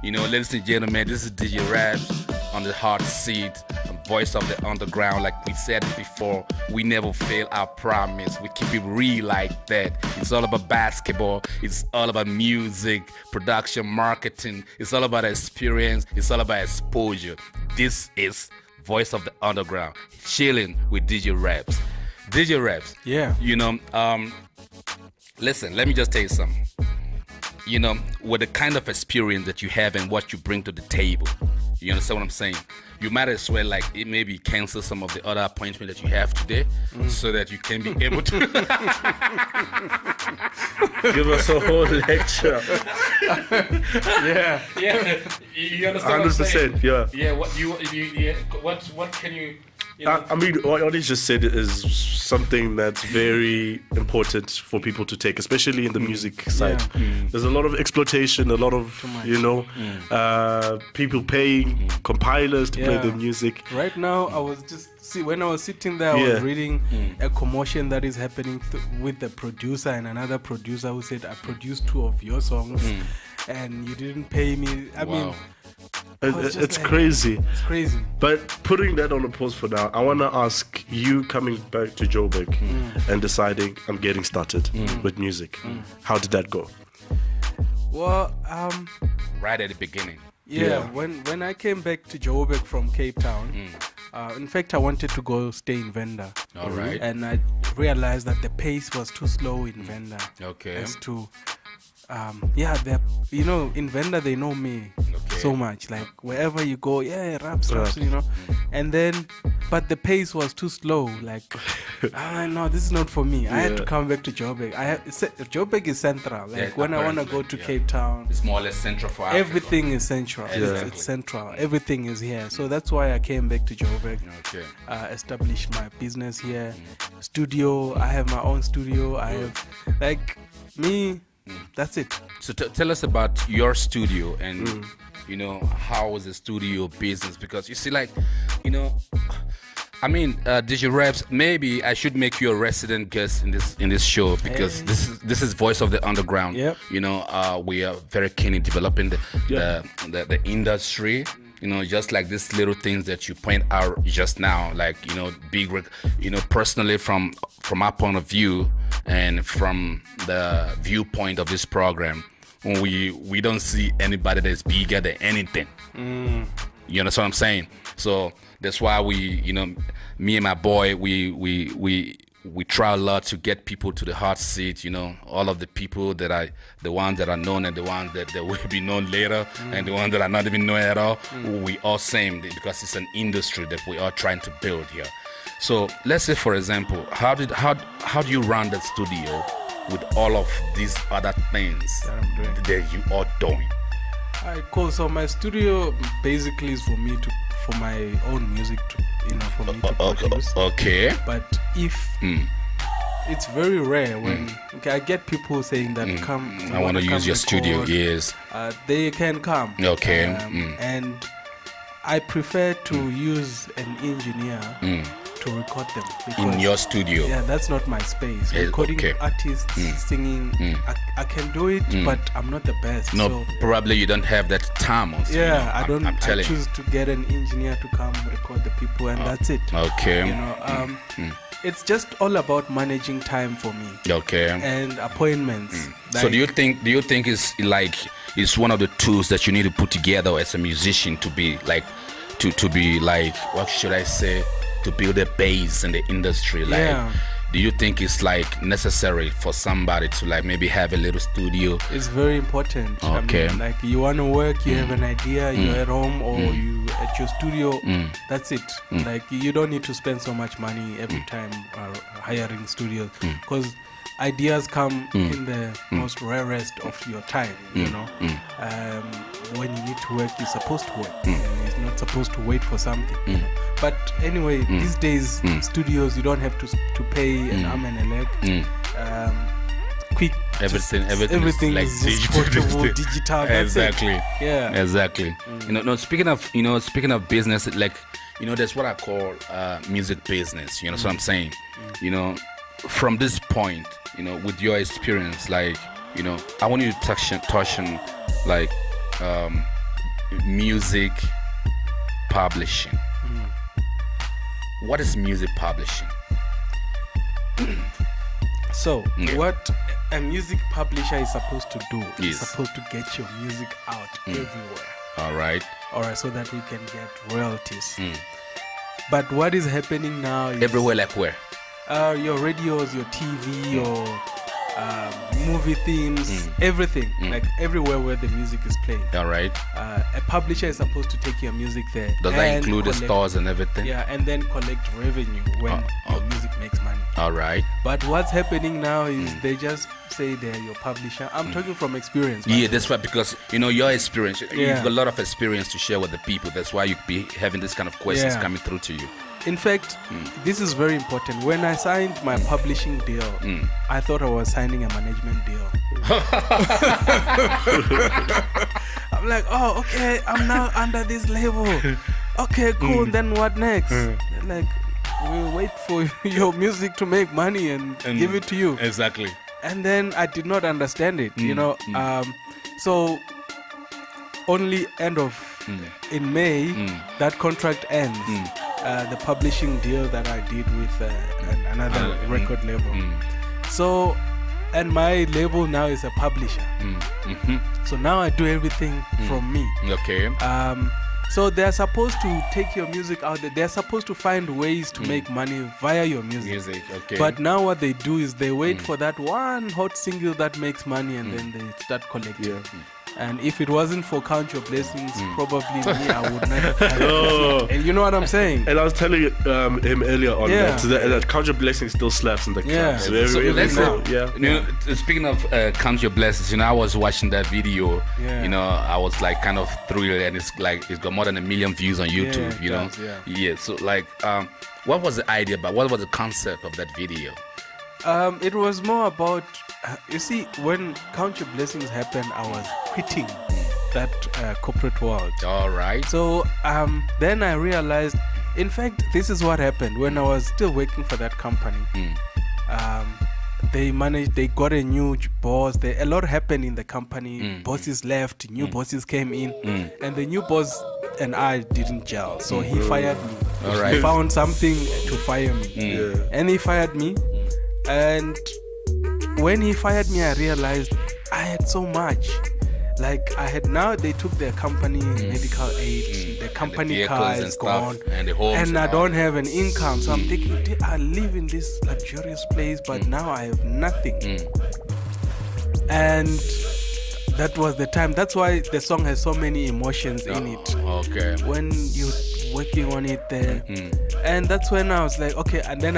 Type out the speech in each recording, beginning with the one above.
Ladies and gentlemen, this is DJ Rabs on the hot seat, voice of the underground. Like we said before, we never fail our promise. We keep it real like that. It's all about basketball. It's all about music, production, marketing. It's all about experience. It's all about exposure. This is voice of the underground, chilling with DJ Rabs. DJ Rabs. Yeah. Listen, let me just tell you something. With the kind of experience that you have and what you bring to the table, you understand what I'm saying? You might as well maybe cancel some of the other appointments that you have today, so that you can be able to give us a whole lecture. Yeah. You understand 100%, yeah. Yeah, what can you... I mean, what Odi just said is something that's very important for people to take, especially in the music side. There's a lot of exploitation, a lot of, people paying compilers to play the music. Right now, when I was sitting there, I was reading a commotion that is happening with the producer and another producer who said, I produced 2 of your songs and you didn't pay me. I mean... It's crazy. It's crazy. But putting that on a pause for now, I want to ask you, coming back to Joburg and deciding I'm getting started with music. How did that go? Well, right at the beginning. Yeah. When I came back to Joburg from Cape Town, in fact, I wanted to go stay in Venda. All right. And I realized that the pace was too slow in Venda. Okay. As to... in Venda they know me so much. Like wherever you go, raps, and then, but the pace was too slow. Like, no, this is not for me. I had to come back to Joburg. Joburg is central. Like when I want to go to Cape Town, it's more or less central for Africa. Everything is central. It's central. Everything is here. So that's why I came back to Joburg. Okay. Established my business here. Studio. I have my own studio. I have that's it. So tell us about your studio and how was the studio business? Because you see, DJ Rabs, maybe I should make you a resident guest in this show, because this is voice of the underground. Yep. We are very keen in developing the industry. Just like these little things that you point out just now, personally from our point of view and from the viewpoint of this program, we don't see anybody that's bigger than anything. You understand what I'm saying? So that's why me and my boy, we try a lot to get people to the hot seat, all of the people that are the ones that are known and the ones that will be known later and the ones that are not even known at all. We all same, because it's an industry that we are trying to build here. So let's say, for example, how do you run the studio with all of these other things that you are doing? Alright, cool. So my studio basically is for my own music for me to produce. Okay. But if it's very rare when I get people saying that come, I want to use your studio. Yes. They can come. Okay. And I prefer to use an engineer to record them in your studio. Yeah, that's not my space. Recording artists, singing, I can do it, but I'm not the best. No, so probably you don't have that time. Also, I don't. I choose to get an engineer to come record the people, and that's it. Okay. It's just all about managing time for me. Okay. And appointments. So do you think it's one of the tools that you need to put together as a musician to be what should I say, to build a base in the industry? Do you think it's necessary for somebody to maybe have a little studio? It's very important. Okay. I mean, you want to work, you have an idea, you're at home or you at your studio, that's it. You don't need to spend so much money every time hiring studios, because ideas come in the most rarest of your time, when you need to work, you're supposed to work. You're not supposed to wait for something. But anyway, these days, studios, you don't have to pay an arm and a leg. Quick. Everything is just portable, digital. That's exactly. It. Yeah. Exactly. Speaking of business, that's what I call music business. You know what I'm saying? From this point, with your experience, I want you to touch on music publishing. What is music publishing? So, what a music publisher is supposed to do is Yes. supposed to get your music out everywhere. All right. Alright, so that we can get royalties. But what is happening now is Everywhere, like where? your radios, your TV, your movie themes, everything, like everywhere where the music is playing. All right. A publisher is supposed to take your music there. Does that and include the collect- stores and everything? Yeah, and then collect revenue when your music makes money. All right. But what's happening now is they just say they're your publisher. I'm talking from experience. by Yeah, the way. that's right. Because your experience, you've Yeah. got a lot of experience to share with the people. That's why you be having this kind of questions Yeah. coming through to you. In fact, this is very important. When I signed my publishing deal, I thought I was signing a management deal. I'm like, oh, okay, I'm now under this label. Okay, cool. Then what next? Like, we'll wait for your music to make money and give it to you. Exactly. And then I did not understand it, so only end of in May that contract ends. The publishing deal that I did with another record label. So, and my label now is a publisher. So now I do everything from me. Okay. So they're supposed to take your music out there. They're supposed to find ways to make money via your music. Okay. But now what they do is they wait for that one hot single that makes money and then they start collecting. And if it wasn't for Count Your Blessings, probably me, I would not have had it. And you know what I'm saying? And I was telling him earlier on that Count Your Blessings still slaps in the club. Yeah. So So let's yeah. speaking of Count Your Blessings, I was watching that video. Yeah. I was like kind of thrilled, and it's got more than 1 million views on YouTube. it does, yeah. Yeah. So like, what was the idea about? What was the concept of that video? It was more about, you see, when Count Your Blessings happened, I was quitting that corporate world. All right. So then I realized, in fact, this is what happened when I was still working for that company. They got a new boss. A lot happened in the company. Bosses left, new bosses came in, and the new boss and I didn't gel. So he fired me. All right. He found something to fire me, and he fired me. And when he fired me, I realized I had so much. Like they took their company medical aid, the company car is gone, and the homes, and I don't have an income. So I'm thinking, I live in this luxurious place, but now I have nothing. And that was the time. That's why the song has so many emotions in it. Okay. When you're working on it there, and that's when I was like, okay. And then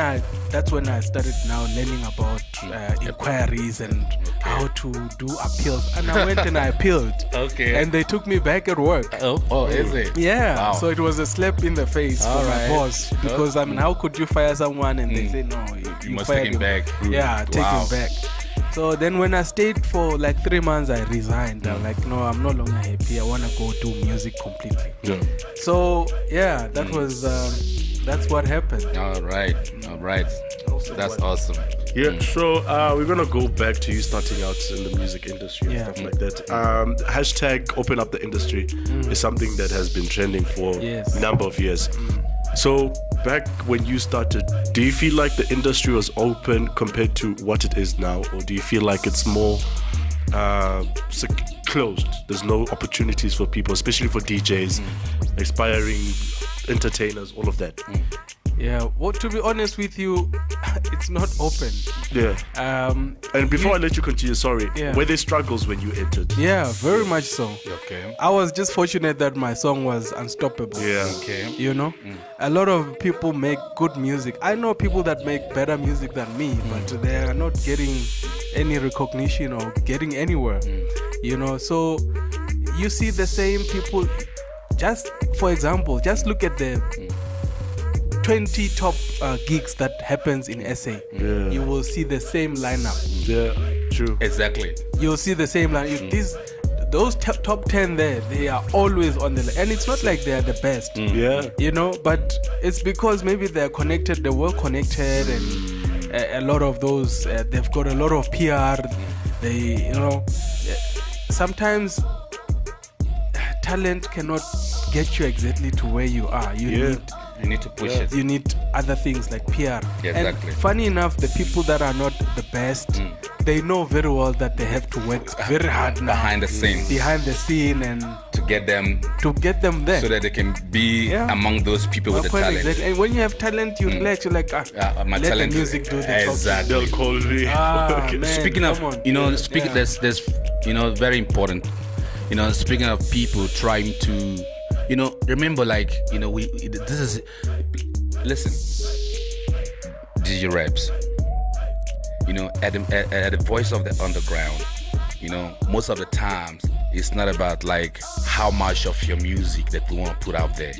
that's when I started now learning about inquiries and how to do appeals. And I went and I appealed. Okay. And they took me back at work. Oh, is it? Yeah. Wow. So it was a slap in the face All for right. my boss, because I mean, how could you fire someone and they say no, You must fired take him back. Yeah, take Wow. him back. So then when I stayed for like 3 months, I resigned. I'm like, no, I'm no longer happy. I want to go do music completely. Yeah. So yeah, that was that's what happened. All right. That's awesome. Yeah, so we're gonna go back to you starting out in the music industry and Yeah. stuff like that. Hashtag open up the industry is something that has been trending for Yes. a number of years. So back when you started, do you feel like the industry was open compared to what it is now, or do you feel like it's more closed? There's no opportunities for people, especially for DJs, aspiring entertainers, all of that. Yeah. Well, to be honest with you, it's not open. Yeah. And before I let you continue, sorry, Yeah. were there struggles when you entered? Yeah, very much so. Okay. I was just fortunate that my song was unstoppable. Yeah. Okay. You know, a lot of people make good music. I know people that make better music than me, but they are not getting any recognition or getting anywhere. You know, so you see the same people. Just for example, just look at the 20 top gigs that happens in SA. Yeah. You will see the same lineup. Yeah, true. Exactly. You'll see the same line. Those top 10 there, they are always on the line. And it's not like they are the best. Yeah. You know, but it's because maybe they're connected, they're well connected, and a lot of those, they've got a lot of PR. They, sometimes talent cannot get you exactly to where you are. You need to push it. You need other things like PR. Yeah, exactly. And funny enough, the people that are not the best, they know very well that they have to work very hard now behind the scene and to get them there so that they can be among those people with the talent. Exactly. And when you have talent, you relax. You're like, my let talent, the music do the exactly. They'll call me. Man, speaking of, there's very important. Speaking of people trying to, remember, like, listen, DJ Rabs, at the voice of the underground, most of the times it's not about like how much of your music that we want to put out there.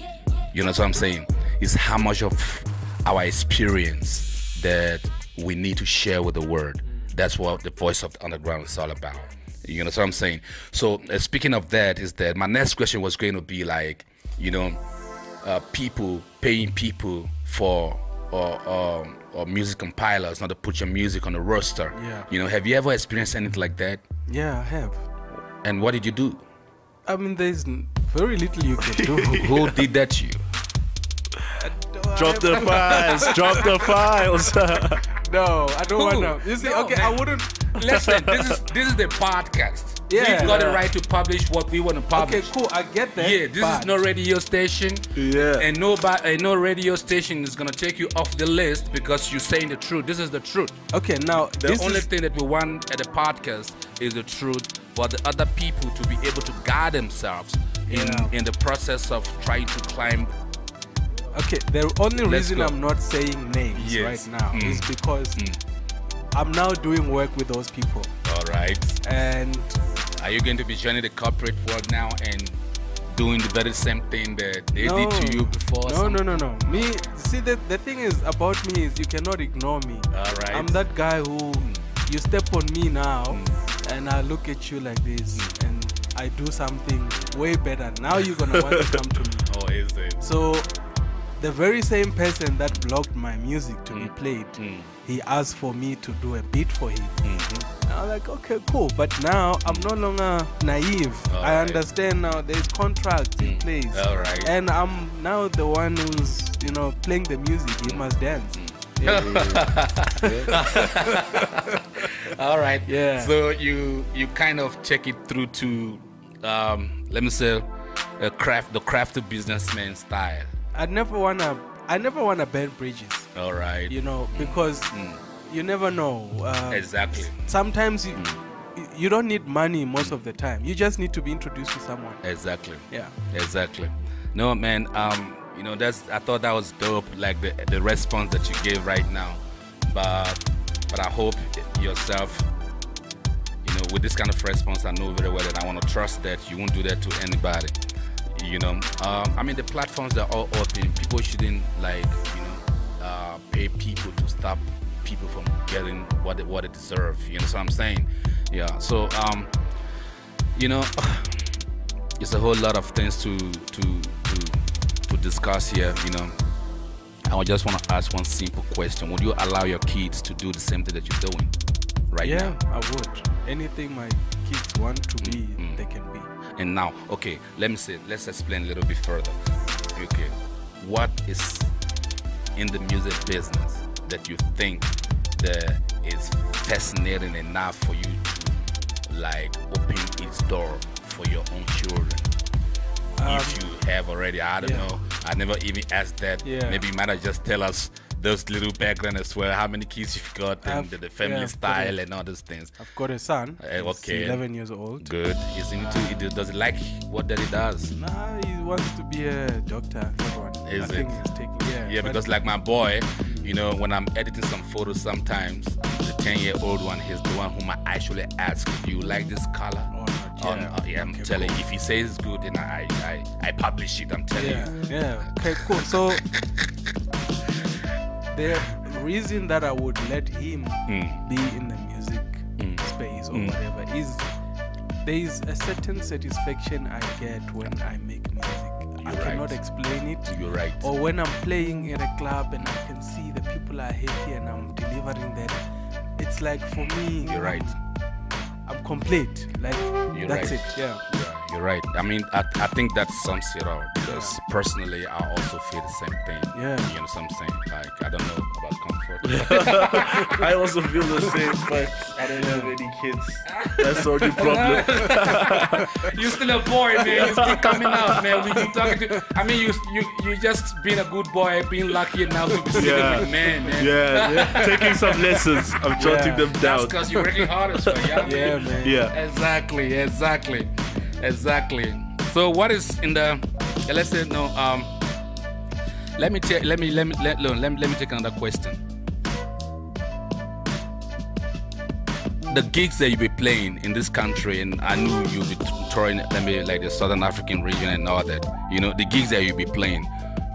You know what I'm saying? It's how much of our experience that we need to share with the world. That's what the voice of the underground is all about. You know what I'm saying? So speaking of that, is that my next question was going to be like, people paying people for or music compilers not to put your music on the roster. Yeah. Have you ever experienced anything like that? Yeah, I have. And what did you do? I mean, there's very little you can do. Who did that to you? Drop the files. Drop the files. No, I don't want to. You see, okay, man. I wouldn't. Listen, this is the podcast. Yeah. We've got the right to publish what we want to publish. Okay, cool. I get that. Yeah, this is no radio station. Yeah. And no radio station is gonna take you off the list because you're saying the truth. This is the truth. Okay, now the only thing that we want at the podcast is the truth for the other people to be able to guide themselves in the process of trying to climb. Okay, the only reason I'm not saying names right now is because I'm now doing work with those people. All right. And are you going to be joining the corporate world now and doing the very same thing that they did to you before? No. Me, see, the thing is about me is you cannot ignore me. All right. I'm that guy who you step on me now and I look at you like this and I do something way better. Now you're going to want to come to me. Oh, is it? So the very same person that blocked my music to be played, he asked for me to do a beat for him. I'm like, okay, cool. But now I'm no longer naive. I understand now there's contracts in place. All right. And I'm now the one who's, playing the music. He must dance. All right. Yeah. So you kind of take it through to, let me say, the crafty businessman style. I never wanna burn bridges. All right. Because you never know. Exactly. Sometimes you don't need money most of the time. You just need to be introduced to someone. Exactly. Yeah. Exactly. No, man. I thought that was dope. Like the response that you gave right now. But I hope yourself, with this kind of response, I know very well that I want to trust that you won't do that to anybody. I mean, the platforms are all open. People shouldn't pay people to stop people from getting what they deserve. You know what I'm saying? Yeah. So it's a whole lot of things to discuss here. I just want to ask one simple question: would you allow your kids to do the same thing that you're doing right now? Yeah, I would. Anything my kids want to be, they can be. And now, okay, let's explain a little bit further. Okay, what is in the music business that you think that is fascinating enough for you to open its door for your own children? If you have already, I don't know. I never even asked that. Yeah. Maybe you might have just tell us those little background as well. How many kids you've got and the family style and all those things. I've got a son. Okay. He's 11 years old. Good. Does he like what daddy does? Nah, he wants to be a doctor. Is it? He's taking, yeah, because like my boy, when I'm editing some photos sometimes, the 10-year-old one, he's the one whom I actually ask, do you like this color? I'm telling you, if he says it's good, then I publish it, I'm telling you. Yeah, okay, cool. So the reason that I would let him be in the music space or whatever is there is a certain satisfaction I get when I make music. I cannot explain it. You're right. Or when I'm playing at a club and I can see the people are happy and I'm delivering that. It's like, for me, you're right. I'm complete. Like, you're that's right. it. Yeah. You're right. I mean, I think that sums it all because personally, I also feel the same thing. Yeah. You know what I'm saying? Like, I don't know about comfort. I also feel the same, but I don't have any kids. That's the only problem. You're still a boy, man. You still coming out, man. We keep talking to. I mean, you just being a good boy, being lucky enough to be sitting with men, man. Yeah. Taking some lessons. I'm jotting them down. That's because you're working hard as well. Yeah, man. Yeah. Exactly. So what is in the? Let's say no. Let me take another question. The gigs that you be playing in this country, and I knew you'll be touring, like the Southern African region and all that. You know, the gigs that you be playing.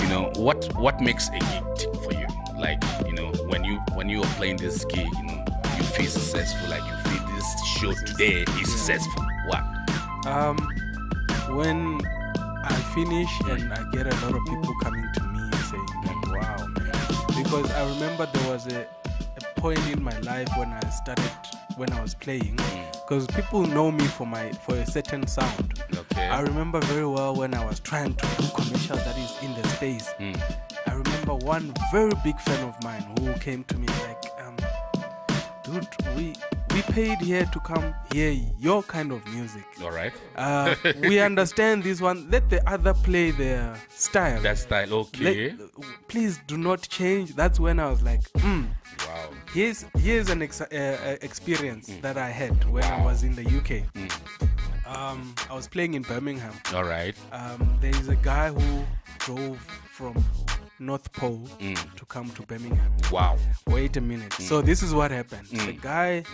You know, what makes a gig tick for you? Like, you know, when you are playing this gig, you know, you feel successful. Like you feel this show today is successful. What? When I finish and I get a lot of people coming to me saying that, wow, man. Because I remember there was a point in my life when I was playing, because people know me for a certain sound. Okay. I remember very well when I was trying to do commercial that is in the space. I remember one very big fan of mine who came to me like, dude, we paid here to come hear your kind of music. All right. We understand this one. Let the other play their style. That style, okay. Please do not change. That's when I was like, Wow. Here's an experience that I had when I was in the UK. I was playing in Birmingham. All right. There is a guy who drove from North Pole to come to Birmingham. Wow. Wait a minute. So this is what happened. The guy.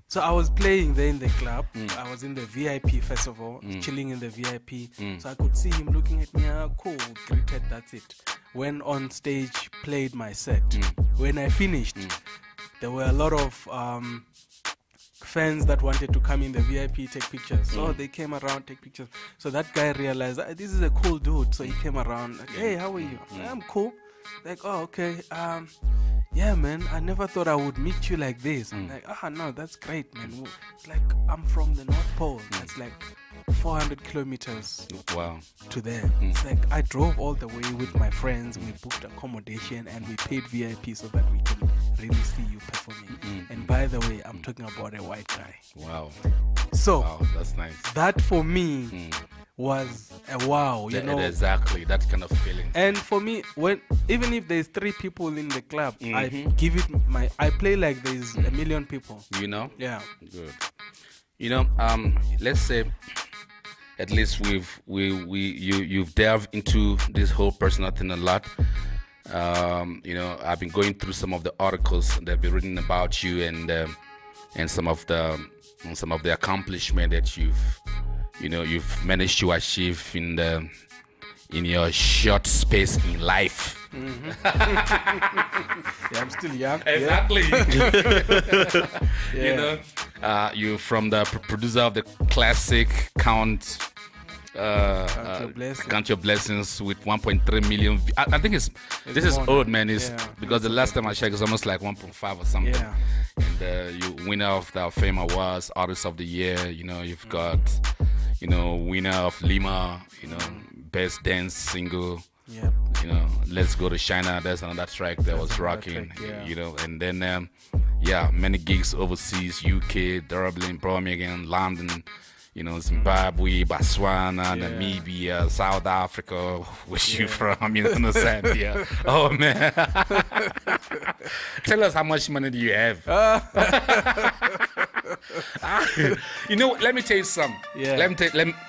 So I was playing there in the club. I was in the VIP first of all, chilling in the VIP. So I could see him looking at me. Cool, greeted. That's it. Went on stage, played my set. When I finished, there were a lot of fans that wanted to come in the VIP, take pictures. So they came around, take pictures. So that guy realized, this is a cool dude. So he came around, like, hey, how are you? I'm cool. Like, oh, okay. Yeah, man, I never thought I would meet you like this. I'm like, no, that's great, man. It's like, I'm from the North Pole. That's like 400 kilometers to there. It's like, I drove all the way with my friends. We booked accommodation and we paid VIP so that we can really see you performing. And by the way, I'm talking about a white guy. Wow. So, that's nice. That for me was a wow, you know. Exactly, that kind of feeling. And for me, even if there's 3 people in the club, I give it I play like there's a million people. You know? Yeah. Good. You know, let's say at least you've delved into this whole personal thing a lot. You know, I've been going through some of the articles that have been written about you and some of the accomplishment that you've managed to achieve in your short space in life. Yeah, I'm still young. Exactly. You know, you're from the producer of the classic Count Your Blessings with 1.3 million. I think this is old, man. Because the last time I checked, it's almost like 1.5 or something. Yeah. And you winner of the Fame Awards, Artist of the Year. You know, you've got, winner of Lima. You know, best dance single. Yeah. You know, Let's Go to China. That's another track that was rocking. You know, and then many gigs overseas, UK, Dublin, Birmingham, London. You know, Zimbabwe, Botswana, Namibia, South Africa, where you from, you understand? Yeah. Oh, man. Tell us how much money do you have? You know, let me tell you something. Yeah.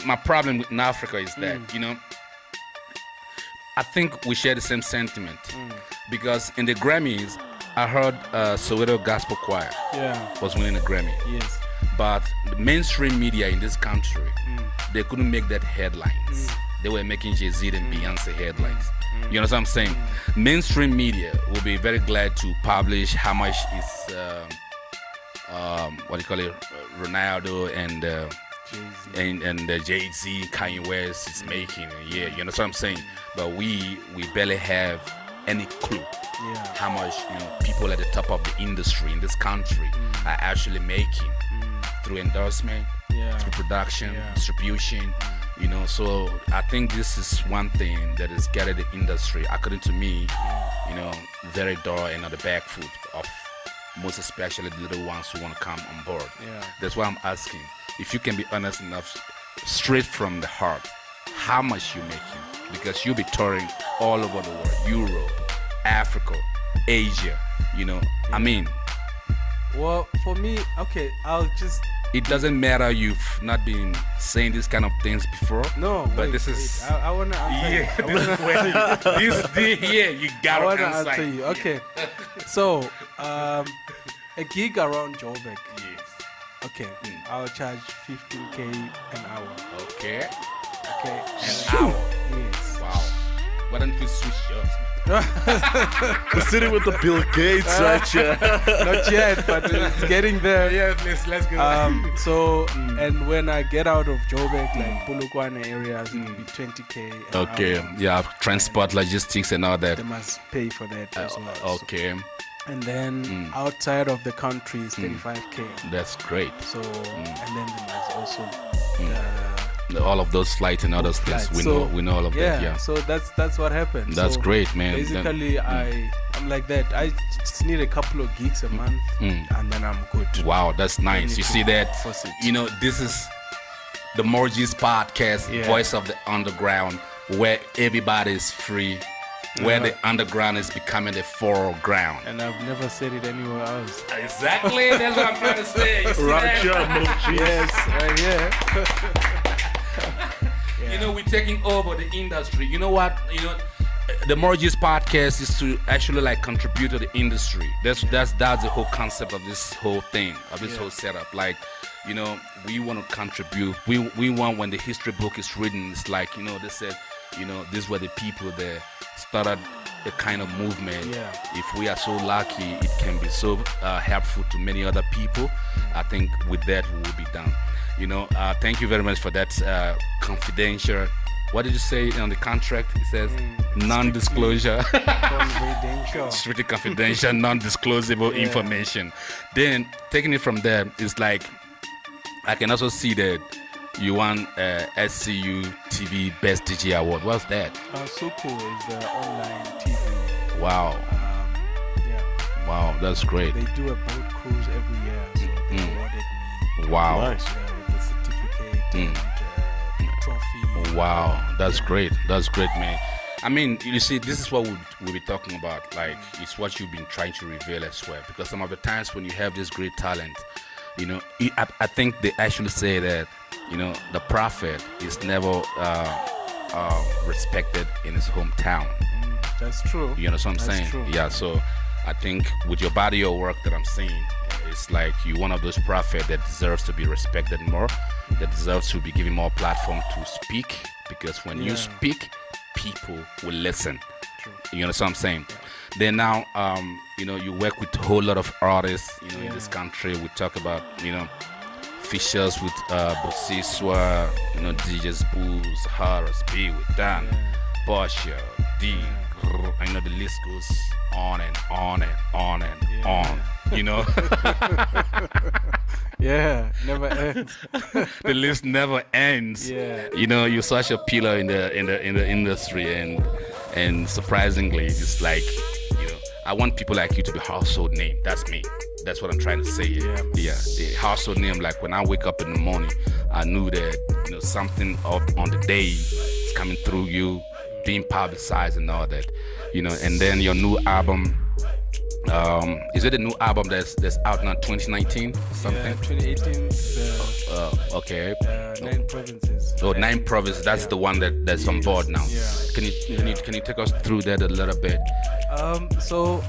My problem with Africa is that, I think we share the same sentiment. Because in the Grammys, I heard Soweto Gospel Choir was winning a Grammy. Yes. But the mainstream media in this country, they couldn't make that headlines. They were making Jay-Z and Beyonce headlines. You know what I'm saying? Mainstream media will be very glad to publish how much is, Ronaldo and Jay-Z, Kanye West is making. Yeah, you know what I'm saying? But we barely have any clue how much people at the top of the industry in this country are actually making through endorsement, through production, distribution. You know, so I think this is one thing that is getting the industry, according to me, you know, very door and on the back foot of most especially the little ones who want to come on board. That's why I'm asking, if you can be honest enough, straight from the heart, how much you making? Because you'll be touring all over the world, Europe, Africa, Asia, you know. I mean, well, for me, okay, I'll just. It doesn't matter you've not been saying these kind of things before. No, but this is. I wanna answer you. You gotta I wanna answer you. Okay, so a gig around Joburg. Yes. Okay, I'll charge 15K an hour. Okay. An hour. Yes. Wow. Why don't we switch jobs? We're sitting with the Bill Gates right here. Not yet, but it's getting there. Yeah, let's go. And when I get out of Joburg, like Polokwane areas, it will be 20K an okay. hour. Yeah, transport, logistics, and all that. They must pay for that as well. Okay. And then outside of the country is 35K. That's great. So and then there must also all of those flights and other things. We know all of that. Yeah. So that's what happens. That's great, man. Basically, I'm like that. I just need a couple of gigs a month, and then I'm good. Wow, that's nice. You see that? You know, this is the Morgis podcast, Voice of the Underground, where everybody is free, where the underground is becoming the foreground. And I've never said it anywhere else. Exactly. That's what I'm trying to say. You see right here, Morgis. Yes, right here. You know, we're taking over the industry. You know what? You know, the Morgis podcast is to actually like contribute to the industry. That's the whole concept of this whole thing, of this whole setup. Like, you know, we want to contribute. We want, when the history book is written, it's like, you know, they said, you know, these were the people that started a kind of movement. If we are so lucky, it can be so helpful to many other people. I think with that we will be done. You know, thank you very much for that confidential. What did you say on the contract? It says non-disclosure. Strictly confidential, non-disclosable information. Then taking it from there, it's like I can also see that you won SCU TV Best DJ Award. What's that? Suku is the online TV. Wow. Wow, that's great. They do a boat cruise every year, so they awarded me. Wow. Nice. The certificate and trophy. Wow, that's great. That's great, man. I mean, you see, this is what we'll be talking about. Like, it's what you've been trying to reveal as well. Because some of the times when you have this great talent, you know, I think they actually say that, you know, the prophet is never respected in his hometown. That's true. You know what I'm saying? True. Yeah, so I think with your body of work that I'm seeing, it's like you're one of those prophets that deserves to be respected more, that deserves to be given more platform to speak, because when you speak, people will listen. True. You know what I'm saying? Then now, you know, you work with a whole lot of artists, you know, in this country. We talk about, you know, features with Bosiswa, you know, DJs Booz, Harris, B with Dan, Boscia, D. I know the list goes on and on and on and on. You know. Never ends. The list never ends. You know, you're such a pillar in the industry, and surprisingly, it's like, you know, I want people like you to be household name. That's me. That's what I'm trying to say. The household name. Like when I wake up in the morning, I knew that, you know, something on the day is coming through you, being publicized and all that, you know. And then your new album, is it a new album that's out now, 2019 or something? 2018. Okay. 9 provinces. Oh, 9 provinces. That's the one that's on board now. Can you take us through that a little bit? So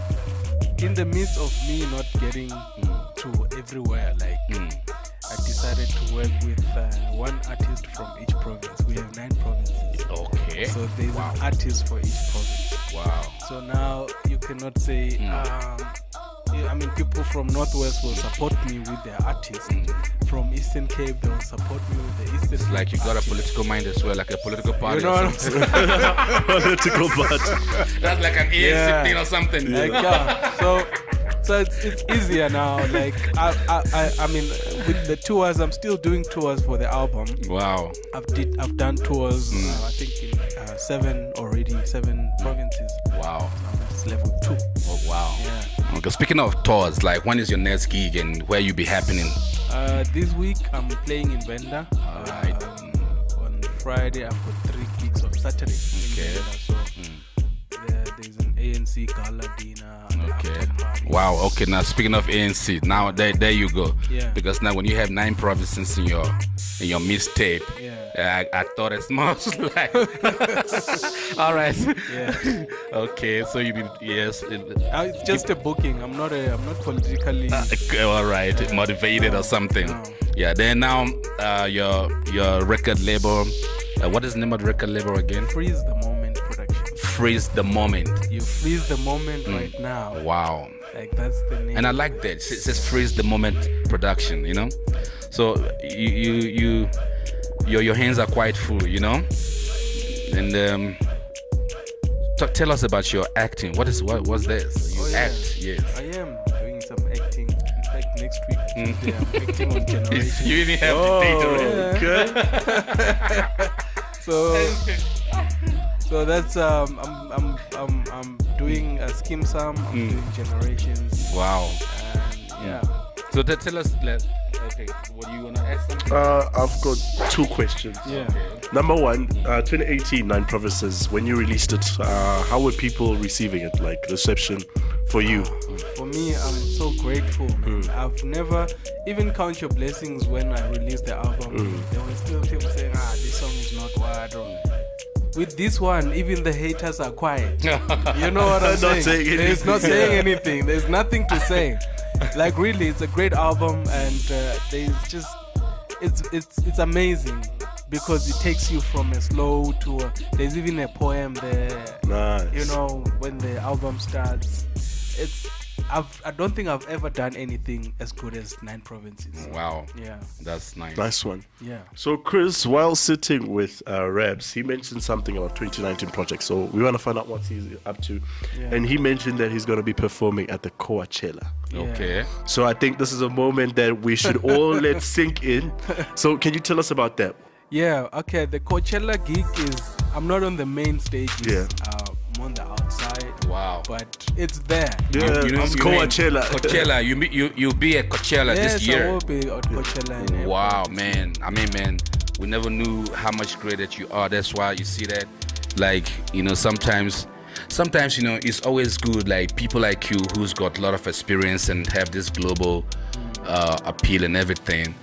in the midst of me not getting to everywhere, like I decided to work with one artist from each province. We have 9 provinces. Okay. So there's an artist for each province. Wow. So now you cannot say, I mean, people from Northwest will support me with their artists. From Eastern Cape, they will support me with the Eastern Cape. Like you got a political mind as well, like a political party. You know what I'm saying? Political party. That's like an ANC thing or something. Like, so it's easier now. Like I mean, with the tours, I'm still doing tours for the album. Wow. I've done tours. I think in 7 provinces. Wow. That's level 2. Oh wow. Yeah. Okay. Speaking of tours, like when is your next gig and where you be happening? This week I'm playing in Venda. Alright. On Friday I've got 3 gigs on Saturday. Okay. So there's an ANC gala dinner. Okay. Wow. Okay. Now speaking of ANC, now there you go. Yeah. Because now when you have 9 provinces in your mixtape, I thought it smells like. All right. Yeah. Okay. So you be It's just a booking. I'm not politically. All right. Motivated or something. No. Yeah. Then now your record label. What is the name of the record label again? Freeze the Moment Production. Freeze the Moment. You freeze the moment right now. Wow. Like that's the name. And I like that. It says Freeze the Moment Production, you know? So your hands are quite full, you know? And tell us about your acting. What's this? You act, yes. I am doing some acting. In fact, next week Tuesday, I'm acting on Generation. You even have the date already. So that's I'm doing a Skim Sam. I'm doing Generations. Wow. And yeah. So tell us. Okay, what do you wanna ask something? I've got 2 questions. Yeah. Number 1, 2018, 9 provinces. When you released it, how were people receiving it? Like reception for you? For me, I'm so grateful, man. I've never even count your blessings when I released the album. There were still people saying, this song is not what. With this one, even the haters are quiet. You know what I'm saying? There's not saying anything. There's nothing to say. Like really, it's a great album, and there's just it's amazing because it takes you from a slow to there's even a poem there. Nice. You know, when the album starts, I don't think I've ever done anything as good as 9 provinces. Wow. Yeah. That's nice. Nice one. Yeah. So Chris, while sitting with Rabs, he mentioned something about 2019 project. So we want to find out what he's up to. Yeah. And he mentioned that he's going to be performing at the Coachella. Yeah. Okay. So I think this is a moment that we should all let sink in. So can you tell us about that? Yeah, okay. The Coachella gig is, I'm not on the main stage. Yeah. I'm on the outside. Wow. But it's there. Yeah, You know, it's you Coachella. Coachella. You'll be at Coachella Yes, this year. I will be at Coachella in April. Wow, man. I mean, man, we never knew how much great that you are. That's why you see that, like, you know, sometimes, you know, it's always good, like, people like you who's got a lot of experience and have this global appeal and everything,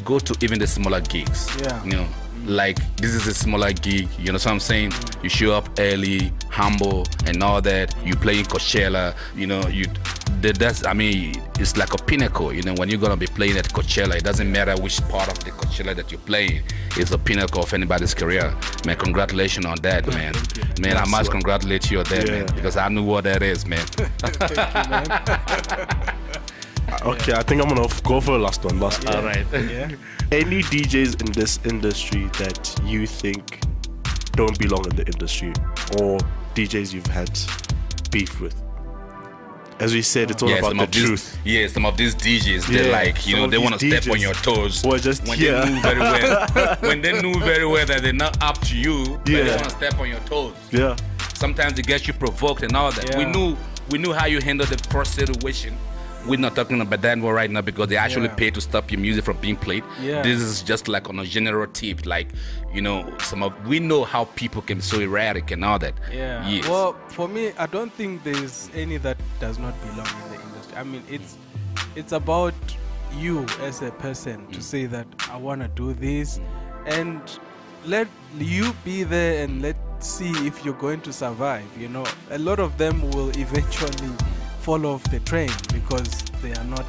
go to even the smaller gigs. Yeah. You know, like, this is a smaller gig, you know what I'm saying? You show up early, humble, and all that. You play in Coachella, you know, that's, I mean, it's like a pinnacle, you know, when you're gonna be playing at Coachella, it doesn't matter which part of the Coachella that you're playing, it's a pinnacle of anybody's career. Man, congratulations on that, man. Man, I must congratulate you on that, man, because I knew what that is, man. Thank you, man. Okay, I think I'm going to go for a last one. All right. Yeah. Any DJs in this industry that you think don't belong in the industry, or DJs you've had beef with? As we said, it's all about the truth. Yeah, some of these DJs, they're like, you know, they want to step on your toes. Or just, when they knew very well, when they knew very well that they're not up to you, but they want to step on your toes. Yeah. Sometimes it gets you provoked and all that. Yeah. We knew how you handled the first situation. We're not talking about that one right now because they actually pay to stop your music from being played. Yeah. This is just like on a general tip, like, you know, we know how people can be so erratic and all that. Yeah. Yes. Well, for me, I don't think there's any that does not belong in the industry. I mean, it's about you as a person to say that I want to do this, and let you be there and let's see if you're going to survive. You know, a lot of them will eventually fall off the train because they are not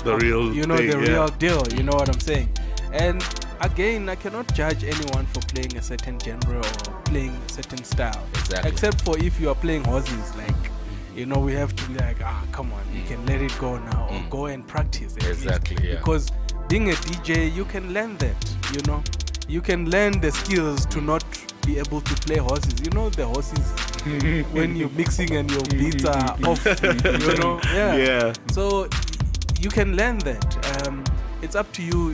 the real you know thing, the real deal. You know what I'm saying? And again, I cannot judge anyone for playing a certain genre or playing a certain style. Exactly. Except for if you are playing horses, like, you know, we have to be like, come on, you can let it go now, or go and practice. Exactly. Yeah. Because being a DJ, you can learn that. You know, you can learn the skills to not be able to play horses. You know, the horses when you're mixing and your beats are off. You know, Yeah. So you can learn that. it's up to you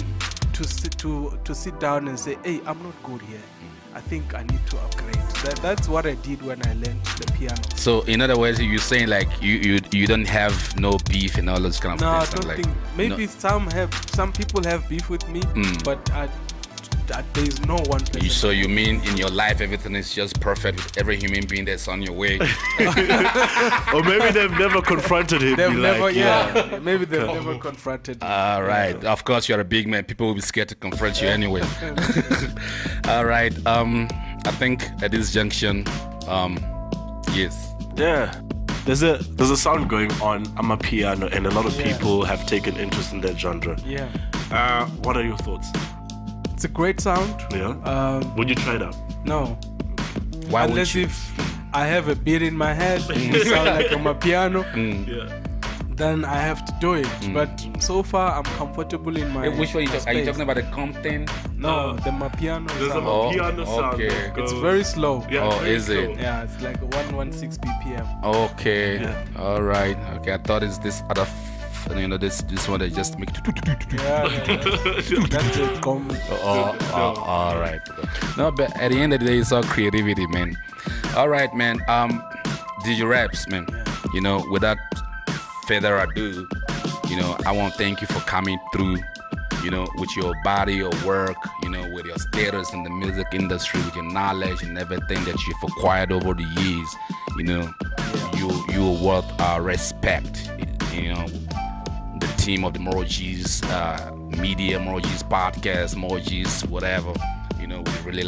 to sit down and say, hey, I'm not good here. I think I need to upgrade. That's what I did when I learned the piano. So in other words, you're saying like you don't have no beef and all those kind of no, things. I don't like, think. Maybe some people have beef with me, but there's no one person. So you mean in your life everything is just perfect with every human being that's on your way? Or maybe they've never confronted him. They've never, maybe they've never confronted him. All right. Yeah. Of course, you're a big man. People will be scared to confront you anyway. All right. I think at this junction, yes. Yeah. There's a sound going on. I'm a piano, and a lot of people have taken interest in that genre. Yeah. What are your thoughts? It's a great sound. Yeah. Would you try it out? No. Why Unless would you? if I have a beat in my head, it sound like I'm a piano. Yeah. Then I have to do it. But so far, I'm comfortable in my. Which one are you talking about? The Compton? No, the Mapiano There's sound. a piano sound. Okay. It's very slow. Yeah, very is slow. it? Yeah, it's like 116 BPM. Okay. Yeah. All right. Okay. I thought it's this other. This one that just make. Yeah. That's it. All right. No, but at the end of the day, it's all creativity, man. All right, man. DJ Rabs, man. Yeah. Without further ado, I want to thank you for coming through. With your body, your work, with your status in the music industry, with your knowledge and everything that you've acquired over the years. You're worth our respect. The team of the Morojis media, Morojis podcast, Morojis whatever. We really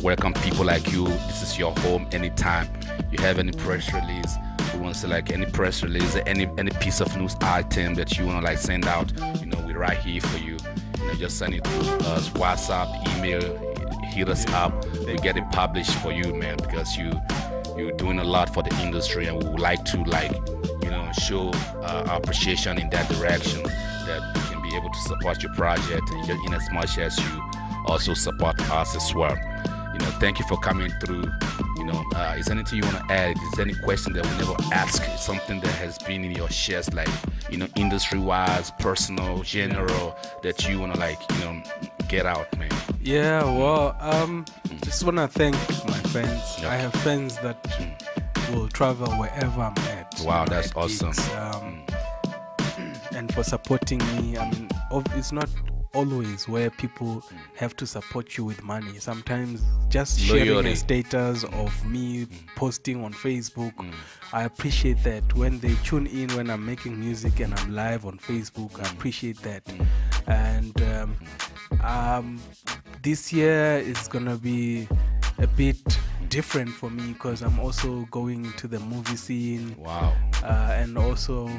welcome people like you. This is your home anytime. You have any press release, we want to say any press release, any piece of news item that you want to send out, we're right here for you. Just send it to us, WhatsApp, email, hit us up. We get it published for you, man, because you're doing a lot for the industry, and we would like to show our appreciation in that direction, that we can be able to support your project in as much as you also support us as well. Thank you for coming through. Is there anything you want to add? Is there any question that we never ask? Something that has been in your chest, industry-wise, personal, general, that you want to get out, man? Yeah, well, just want to thank my friends. Okay. I have friends that will travel wherever I'm at. Wow, that's awesome. And for supporting me. It's not always where people have to support you with money. Sometimes just sharing a status of me posting on Facebook, I appreciate that. When they tune in when I'm making music and I'm live on Facebook, I appreciate that. And this year is gonna be a bit different for me because I'm also going into the movie scene. Wow. And also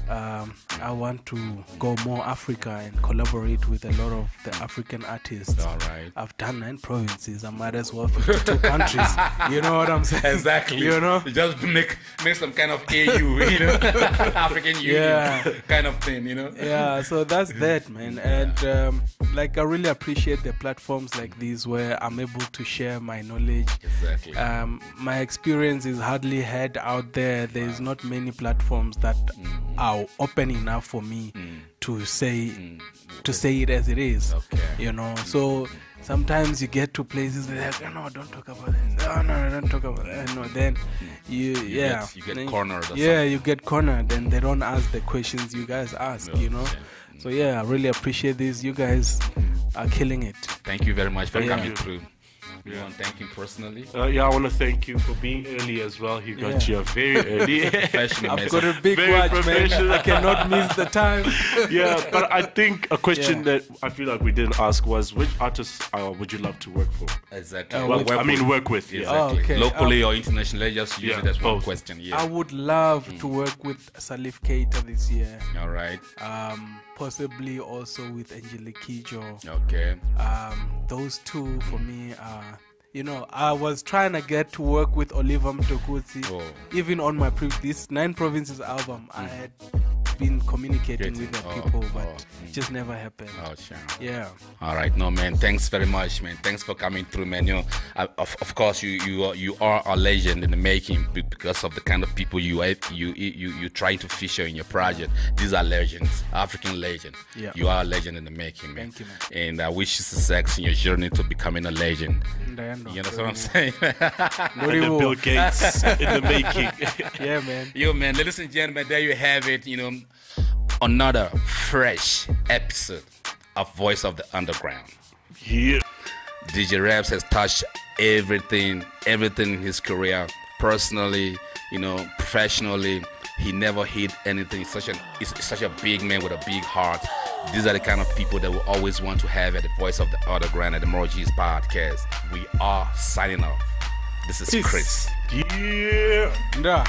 I want to go more Africa and collaborate with a lot of the African artists. All right. I've done 9 provinces. I might as well 52 countries. You know what I'm saying? Exactly. You know? You just make some kind of AU, African Union kind of thing, Yeah, so that's that, man. And I really appreciate the platforms like these where I'm able to share my knowledge. Exactly. My experience is hardly heard out there. There's not many platforms that are open enough for me to say it as it is. Okay. So sometimes you get to places they're like, no, don't talk about this. Oh no, don't talk about that. No, then you get cornered. You get cornered, and they don't ask the questions you guys ask. So I really appreciate this. You guys are killing it. Thank you very much for coming through. You want to thank him personally? I want to thank you for being early as well. You got here very early. I've got a big watch, man. I cannot miss the time. But I think a question that I feel like we didn't ask was, which artists would you love to work for? Exactly. Work with. Exactly. Oh, okay. Locally or internationally, just use it as one question. I would love to work with Salif Keita this year. All right. Possibly also with Angelique Kidjo. Okay. Those two for me are, I was trying to get to work with Oliver Mtokutsi. Even on my this 9 Provinces album, I had been communicating with the people, but it just never happened. Oh, sure. Yeah. All right, no man. Thanks very much, man. Thanks for coming through, man. You know, of course, you are a legend in the making because of the kind of people you try to feature in your project. These are legends, African legends. Yeah. You are a legend in the making, man. Thank you, man. And I wish you success in your journey to becoming a legend. You know what I'm saying? And the Bill Gates in the making. Yeah, man. Yo, man, ladies and gentlemen, there you have it. You know, another fresh episode of Voice of the Underground. Yeah. DJ Rabs has touched everything in his career, personally, you know, professionally. He never hid anything. He's such a big man with a big heart. These are the kind of people that we always want to have at the Voice of the Underground at the Moroji's podcast. We are signing off. This is Peace. Chris. Yeah. Nah.